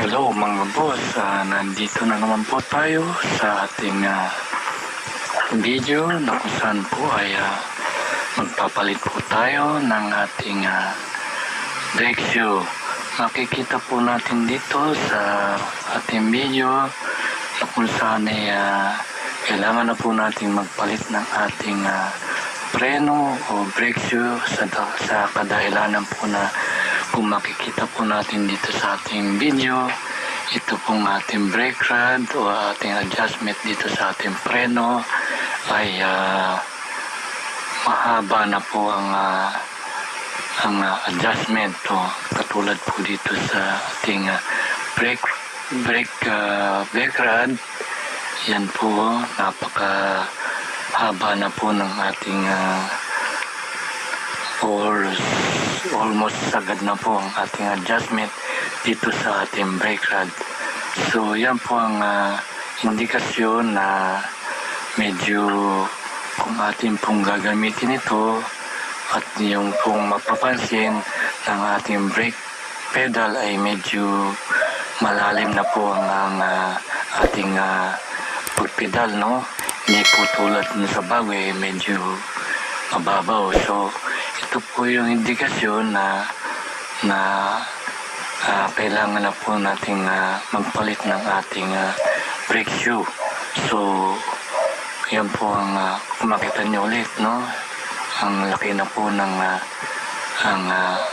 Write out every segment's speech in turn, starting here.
Hello mga boss, nandito na naman po tayo sa ating video na kung saan po ay magpapalit po tayo ng ating brake shoe. Makikita po natin dito sa ating video na kung saan ay kailangan na po natin magpalit ng ating preno o brake shoe sa kadahilanan po na kung makikita po natin dito sa ating video, ito pong ating brake rod o ating adjustment dito sa ating preno ay mahaba na po ang adjustment o katulad po dito sa ating brake rod. Yan po, napaka haba na po ng ating almost sagad na po ang ating adjustment dito sa ating brake rod. So yan po ang indikasyon na medyo kung ating pong gagamitin ito at yung pong mapapansin ng ating brake pedal ay medyo malalim na po ang ating pagpedal, no? Hindi po tulad sa bago medyo mababaw. So ito po yung indikasyon na kailangan na po nating magpalit ng ating brake shoe. So yan po ang kung makita nyo ulit, no? Ang laki na po ng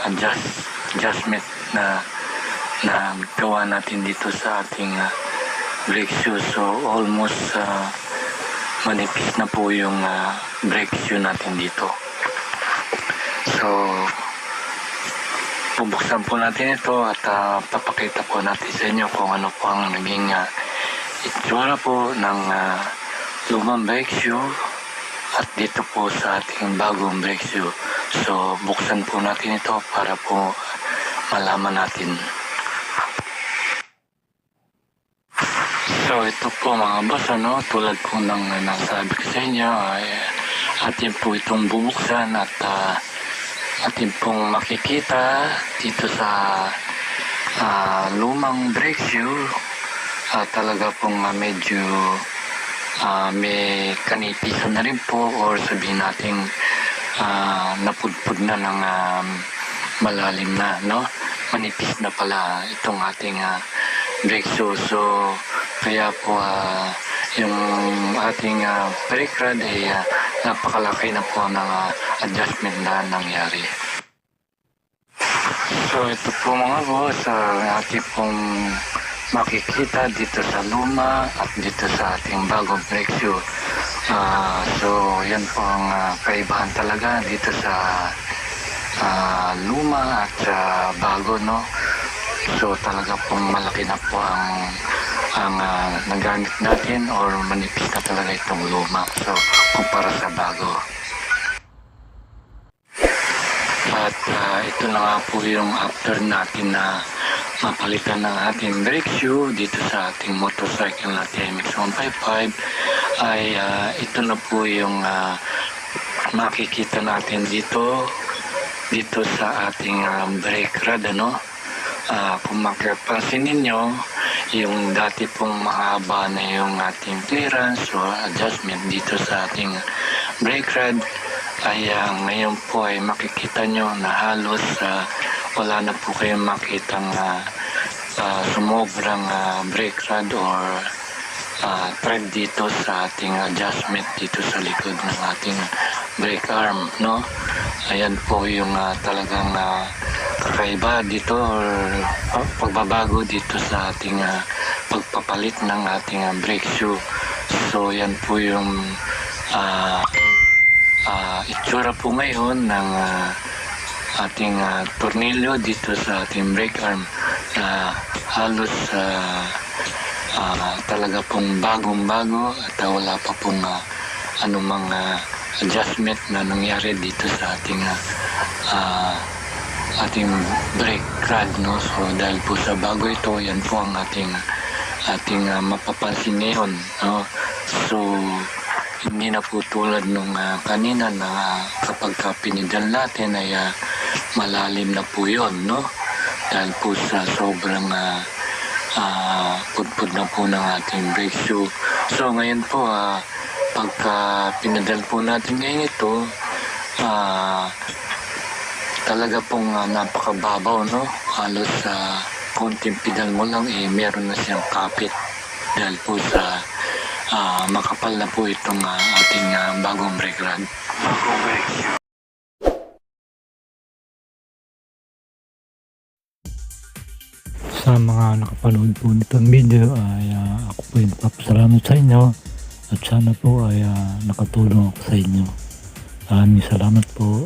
adjustment na gawa natin dito sa ating brake shoe. So almost manipis na po yung brake shoe natin dito. So bubuksan po natin ito at papakita po natin sa inyo kung ano po ang naging itsura po ng lumang brake shoe at dito po sa ating bagong brake shoe. So buksan po natin ito para po malaman natin. So ito po mga boss, tulad po ng nasabi ko sa inyo ay atin po itong bubuksan at atin pong makikita dito sa lumang brake shoe talaga pong medyo may kanipisan na rin po, or sabihin natin napudpud na ng malalim na, no? Manipis na pala itong ating brake shoe. So kaya po yung ating brake rod ay napakalaki na po ng adjustment na nangyari. So ito po mga boss, ating pong makikita dito sa luma at dito sa ating bagong brake shoe. So yan po ang kaibahan talaga dito sa luma at bago, no? So talaga pong malaki na po ang nagamit natin, or manipis na talaga itong luma. So kumpara sa bago. At ito na nga po yung after natin na mapalitan ng ating brake shoe dito sa ating motorcycle na TMX 155 ay ito na po yung makikita natin dito sa ating brake rod, ano. Kung mapapansin ninyo, yung dati pong mahaba na yung ating clearance o adjustment dito sa ating brake rod ay ngayon po ay makikita nyo na halos wala na po kayong makitang sumobrang brake rod or thread dito sa ating adjustment dito sa likod ng ating brake arm, no. Ayan po yung talagang kakaiba dito or pagbabago dito sa ating pagpapalit ng ating brake shoe. So yan po yung itsura po ngayon ng ating tornilyo dito sa ating brake arm na halos talaga pong bagong-bago at wala pa pong anumang adjustment na nangyari dito sa ating brake rod, no. So dahil po sa bago ito, yan po ang ating mapapansin ngayon, no. So hindi na po tulad nung kanina na kapag pinidal natin ay malalim na po yun, no. Dahil po sa sobrang pudpud na po ng ating brake shoe. So ngayon po pagka pinadal po natin ngayon ito, talaga pong napakababaw, no. Halos konting pedal mo lang meron na siyang kapit dahil po sa makapal na po itong ating bagong brake rod. Sa mga nakapanood po nitong video ay ako po yung papasalamat sa inyo at sana po ay nakatulong ako sa inyo. Maraming salamat po.